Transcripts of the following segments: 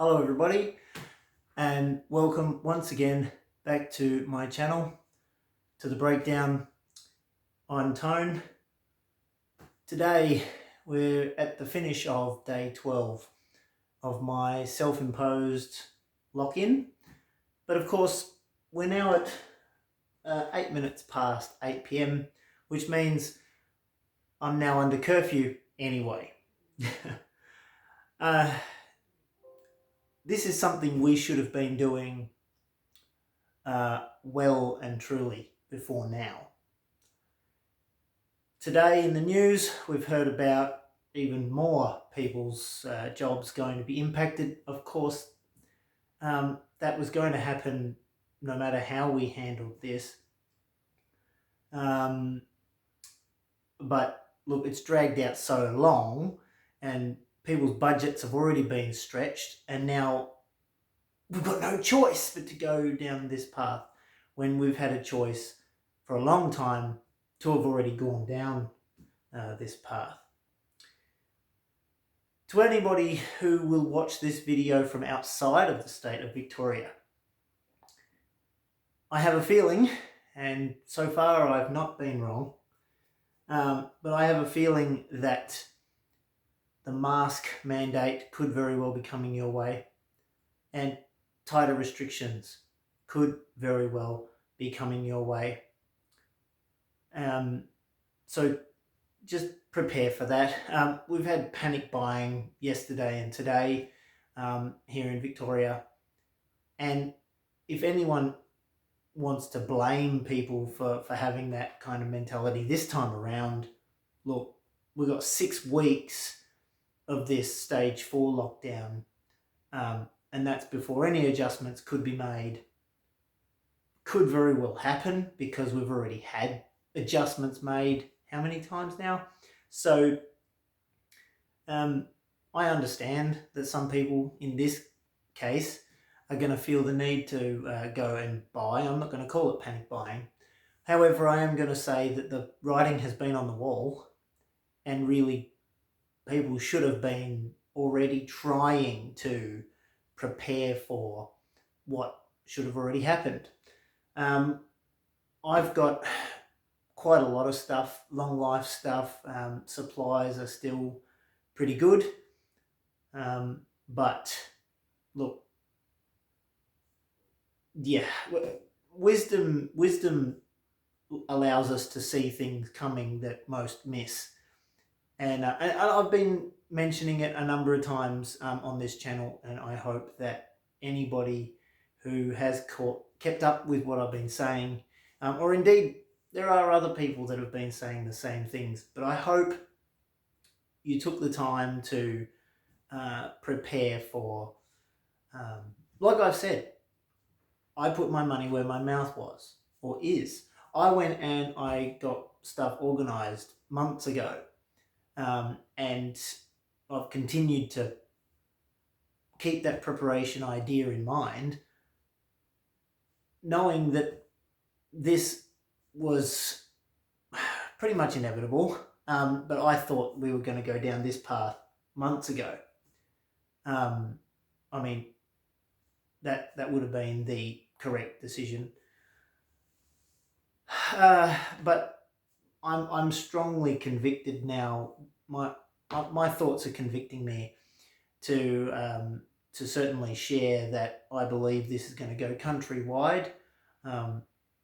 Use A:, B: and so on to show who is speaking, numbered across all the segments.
A: Hello everybody, and welcome once again back to my channel, to the breakdown. I'm Tone. Today we're at the finish of day 12 of my self-imposed lock-in, but of course we're now at 8 minutes past 8 p.m, which means I'm now under curfew anyway. This is something we should have been doing well and truly before now. Today in the news, we've heard about even more people's jobs going to be impacted. Of course, that was going to happen no matter how we handled this. But look, it's dragged out so long and people's budgets have already been stretched, and now we've got no choice but to go down this path when we've had a choice for a long time to have already gone down this path. To anybody who will watch this video from outside of the state of Victoria, I have a feeling, and so far I've not been wrong, but I have a feeling that the mask mandate could very well be coming your way, and tighter restrictions could very well be coming your way. So just prepare for that. We've had panic buying yesterday and today here in Victoria, and if anyone wants to blame people for having that kind of mentality this time around, look, we've got 6 weeks of this stage 4 lockdown, and that's before any adjustments could be made. Could very well happen because we've already had adjustments made how many times now? So I understand that some people in this case are going to feel the need to go and buy. I'm not going to call it panic buying. However, I am going to say that the writing has been on the wall, and really people should have been already trying to prepare for what should have already happened. I've got quite a lot of stuff, long life stuff. Supplies are still pretty good. But look, yeah, wisdom allows us to see things coming that most miss. And I've been mentioning it a number of times on this channel, and I hope that anybody who has kept up with what I've been saying, or indeed there are other people that have been saying the same things, but I hope you took the time to prepare for, like I've said, I put my money where my mouth was, or is. I went and I got stuff organised months ago, and I've continued to keep that preparation idea in mind, knowing that this was pretty much inevitable, but I thought we were going to go down this path months ago. I mean, that would have been the correct decision. But I'm strongly convicted now. My thoughts are convicting me to certainly share that I believe this is going to go countrywide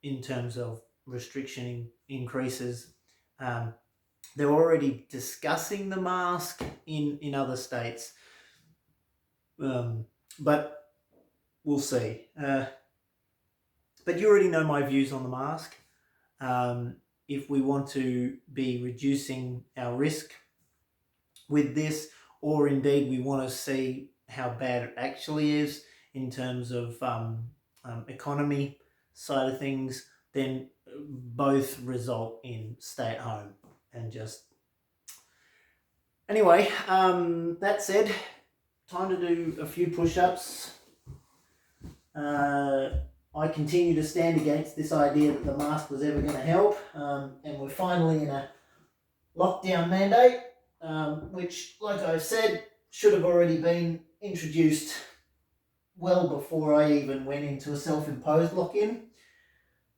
A: in terms of restriction increases. They're already discussing the mask in other states, but we'll see. But you already know my views on the mask. If we want to be reducing our risk with this, or indeed we want to see how bad it actually is in terms of economy side of things, then both result in stay at home and just... Anyway, that said, time to do a few push-ups. I continue to stand against this idea that the mask was ever going to help, and we're finally in a lockdown mandate, which, like I said, should have already been introduced well before I even went into a self-imposed lock-in.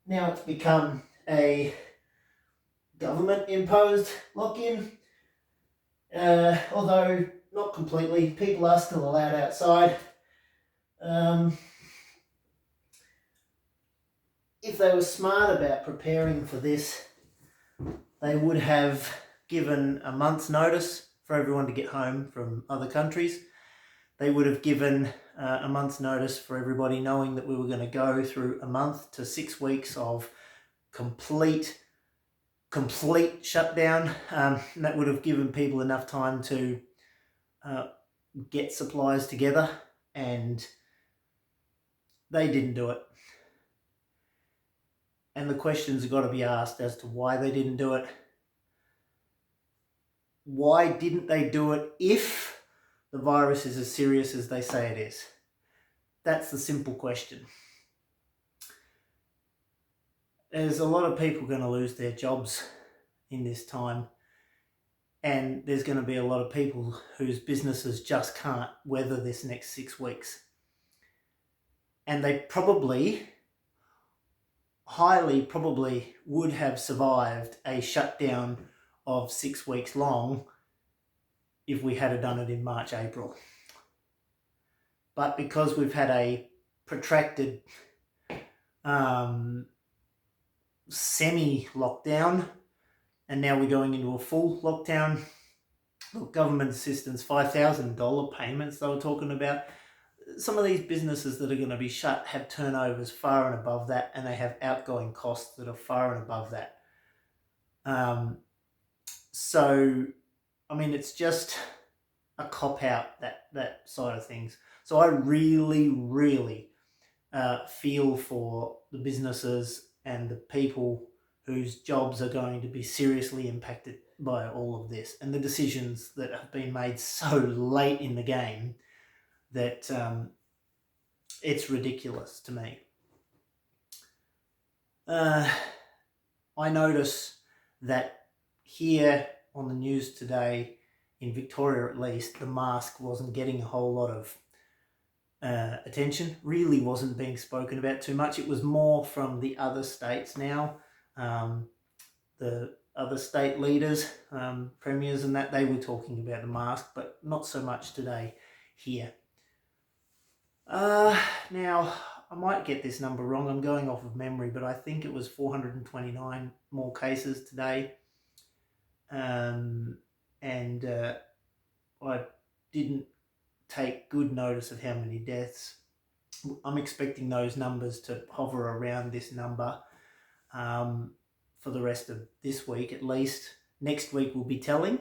A: Now it's become a government-imposed lock-in, although not completely. People are still allowed outside. If they were smart about preparing for this, they would have given a month's notice for everyone to get home from other countries. They would have given a month's notice for everybody, knowing that we were going to go through a month to 6 weeks of complete shutdown. And that would have given people enough time to get supplies together, and they didn't do it. And the questions have got to be asked as to why they didn't do it. Why didn't they do it if the virus is as serious as they say it is? That's the simple question. There's a lot of people going to lose their jobs in this time, and there's going to be a lot of people whose businesses just can't weather this next 6 weeks. And they highly probably would have survived a shutdown of 6 weeks long if we had done it in March, April. But because we've had a protracted semi-lockdown, and now we're going into a full lockdown, look, government assistance, $5,000 payments they were talking about. Some of these businesses that are going to be shut have turnovers far and above that, and they have outgoing costs that are far and above that. So, I mean, it's just a cop-out, that side of things. So I really, really feel for the businesses and the people whose jobs are going to be seriously impacted by all of this, and the decisions that have been made so late in the game that it's ridiculous to me. I notice that here on the news today, in Victoria at least, the mask wasn't getting a whole lot of attention, really wasn't being spoken about too much. It was more from the other states now, the other state leaders, premiers and that, they were talking about the mask, but not so much today here. Now, I might get this number wrong, I'm going off of memory, but I think it was 429 more cases today. And I didn't take good notice of how many deaths. I'm expecting those numbers to hover around this number for the rest of this week at least. Next week will be telling.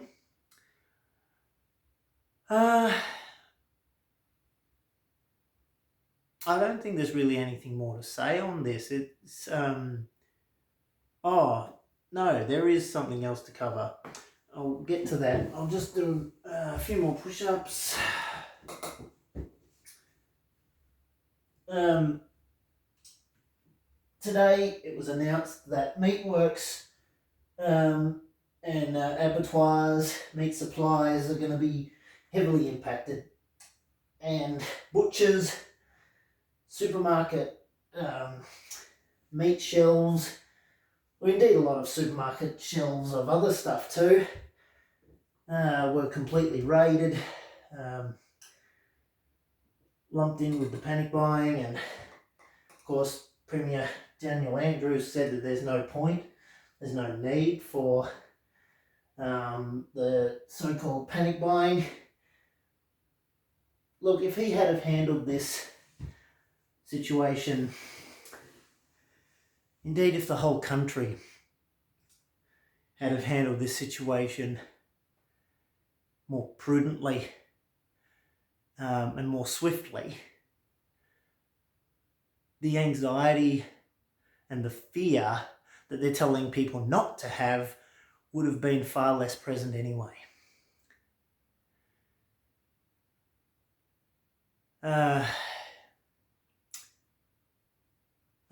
A: I don't think there's really anything more to say on this. It's oh no, there is something else to cover. I'll get to that. I'll just do a few more push-ups. Today it was announced that Meatworks and abattoirs, meat supplies are going to be heavily impacted, and butchers, supermarket meat shelves, or indeed a lot of supermarket shelves of other stuff too, were completely raided, lumped in with the panic buying. And of course Premier Daniel Andrews said that there's no point, there's no need for the so-called panic buying. Look, if he had have handled this situation, indeed if the whole country had have handled this situation more prudently and more swiftly, the anxiety and the fear that they're telling people not to have would have been far less present anyway.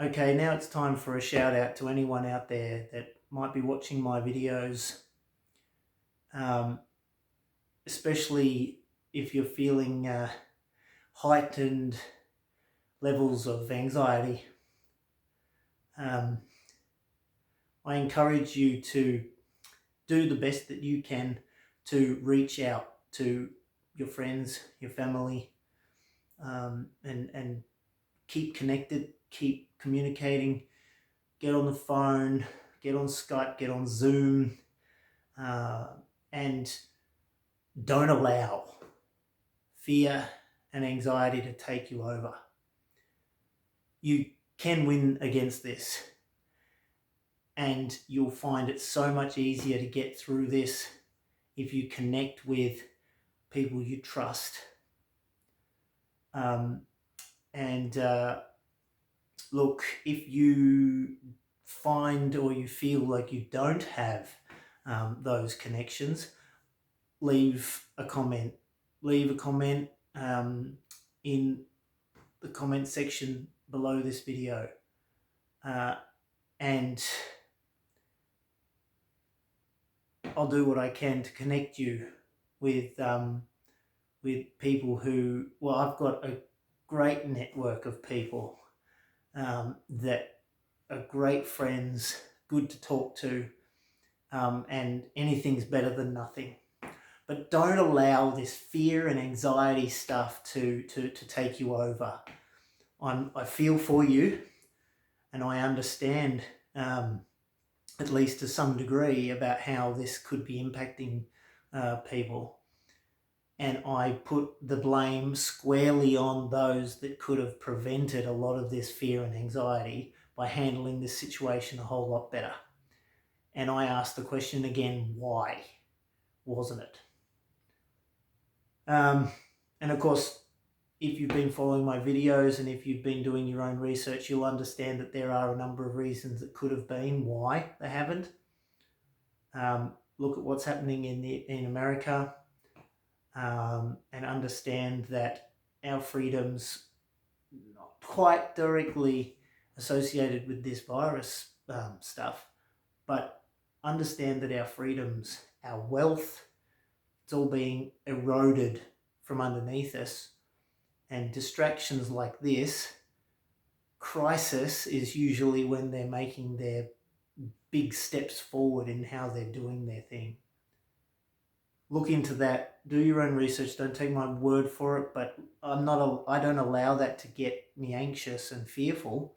A: Okay, now it's time for a shout out to anyone out there that might be watching my videos, especially if you're feeling heightened levels of anxiety. I encourage you to do the best that you can to reach out to your friends, your family, and keep connected, keep communicating, get on the phone, get on Skype, get on Zoom, and don't allow fear and anxiety to take you over. You can win against this, and you'll find it so much easier to get through this if you connect with people you trust. Look, if you find or you feel like you don't have those connections, leave a comment. Leave a comment in the comment section below this video, and I'll do what I can to connect you with people who, well, I've got a great network of people that are great friends, good to talk to, and anything's better than nothing. But don't allow this fear and anxiety stuff to take you over. I feel for you, and I understand, at least to some degree, about how this could be impacting people. And I put the blame squarely on those that could have prevented a lot of this fear and anxiety by handling this situation a whole lot better. And I ask the question again, why wasn't it? And of course, if you've been following my videos and if you've been doing your own research, you'll understand that there are a number of reasons that could have been why they haven't. Look at what's happening in America, and understand that our freedoms not quite directly associated with this virus stuff, but understand that our freedoms, our wealth, it's all being eroded from underneath us. And distractions like this, crisis is usually when they're making their big steps forward in how they're doing their thing. Look into that, do your own research, don't take my word for it, but I don't allow that to get me anxious and fearful.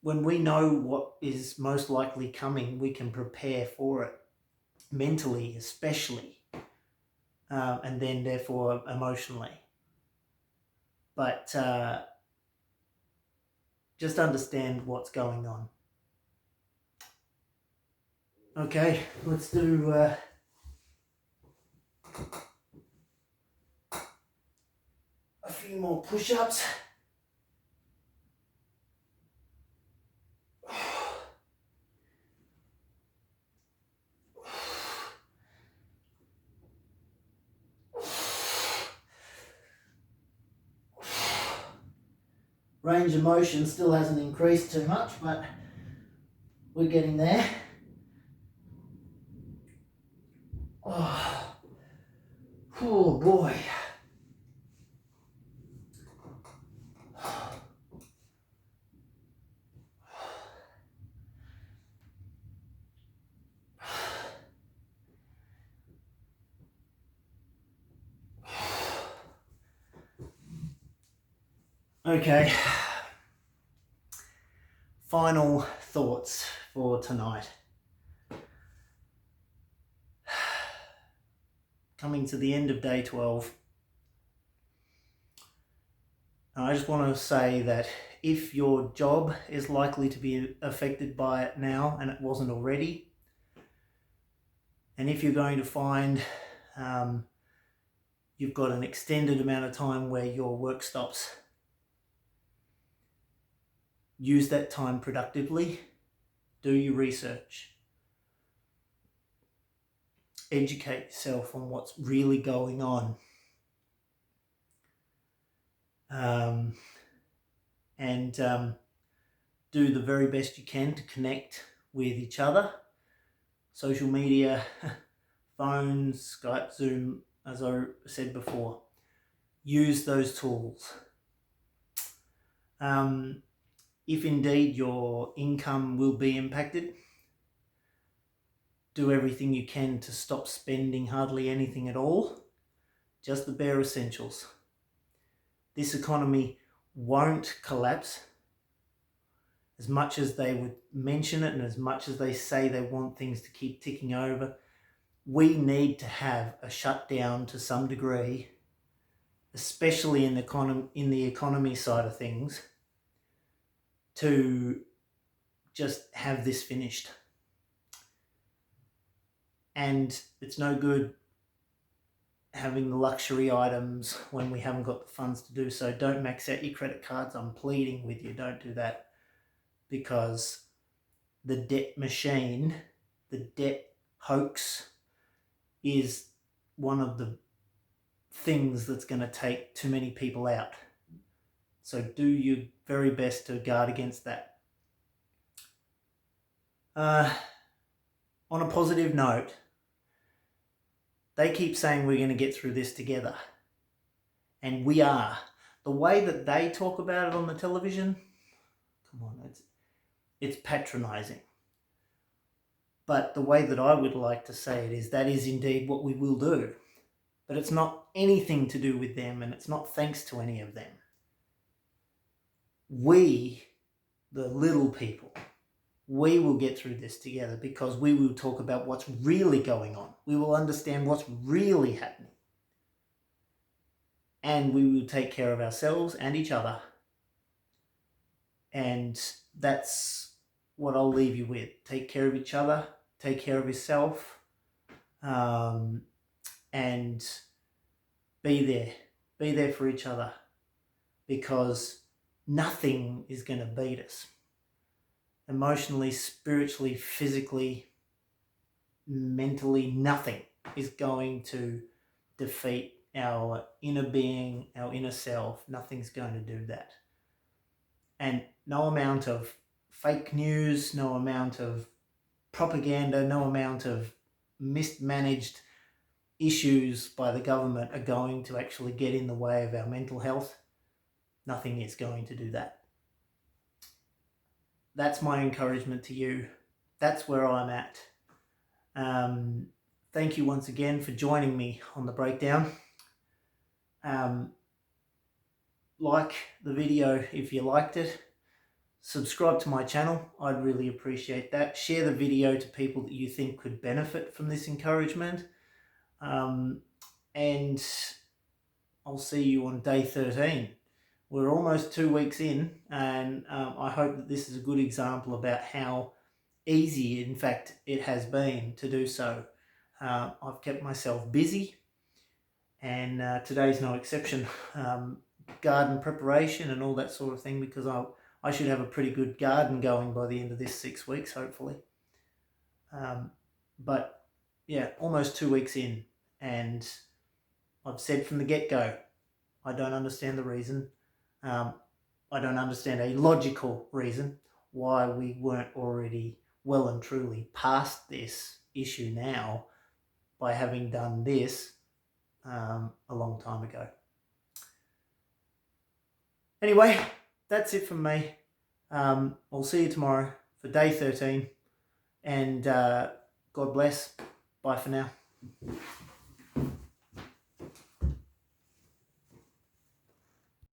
A: When we know what is most likely coming, we can prepare for it, mentally especially, and then therefore emotionally. But just understand what's going on. Okay, let's do a few more push-ups. Range of motion still hasn't increased too much, but we're getting there. Oh boy. Okay. Final thoughts for tonight. Coming to the end of day 12. And I just want to say that if your job is likely to be affected by it now and it wasn't already, and if you're going to find you've got an extended amount of time where your work stops, use that time productively, do your research, educate yourself on what's really going on, and do the very best you can to connect with each other. Social media, phones, Skype, Zoom, as I said before, use those tools. If indeed your income will be impacted, do everything you can to stop spending hardly anything at all, just the bare essentials. This economy won't collapse. As much as they would mention it and as much as they say they want things to keep ticking over, we need to have a shutdown to some degree, especially in the economy side of things, to just have this finished. And it's no good having the luxury items when we haven't got the funds to do so. Don't max out your credit cards. I'm pleading with you, don't do that, because the debt machine, the debt hoax, is one of the things that's going to take too many people out. So do your very best to guard against that. On a positive note, they keep saying we're going to get through this together. And we are. The way that they talk about it on the television, come on, it's patronising. But the way that I would like to say it is that is indeed what we will do. But it's not anything to do with them, and it's not thanks to any of them. We, the little people, we will get through this together because we will talk about what's really going on. We will understand what's really happening. And we will take care of ourselves and each other. And that's what I'll leave you with. Take care of each other. Take care of yourself. And be there. Be there for each other. Because nothing is going to beat us. Emotionally, spiritually, physically, mentally, nothing is going to defeat our inner being, our inner self. Nothing's going to do that. And no amount of fake news, no amount of propaganda, no amount of mismanaged issues by the government are going to actually get in the way of our mental health. Nothing is going to do that. That's my encouragement to you. That's where I'm at. Thank you once again for joining me on the breakdown. Like the video if you liked it. Subscribe to my channel. I'd really appreciate that. Share the video to people that you think could benefit from this encouragement. And I'll see you on day 13. We're almost 2 weeks in, and I hope that this is a good example about how easy, in fact, it has been to do so. I've kept myself busy, and today's no exception. Garden preparation and all that sort of thing, because I should have a pretty good garden going by the end of this 6 weeks, hopefully. But yeah, almost 2 weeks in, and I've said from the get-go, I don't understand the reason. I don't understand a logical reason why we weren't already well and truly past this issue now by having done this a long time ago. Anyway, that's it from me. I'll see you tomorrow for day 13, and God bless. Bye for now.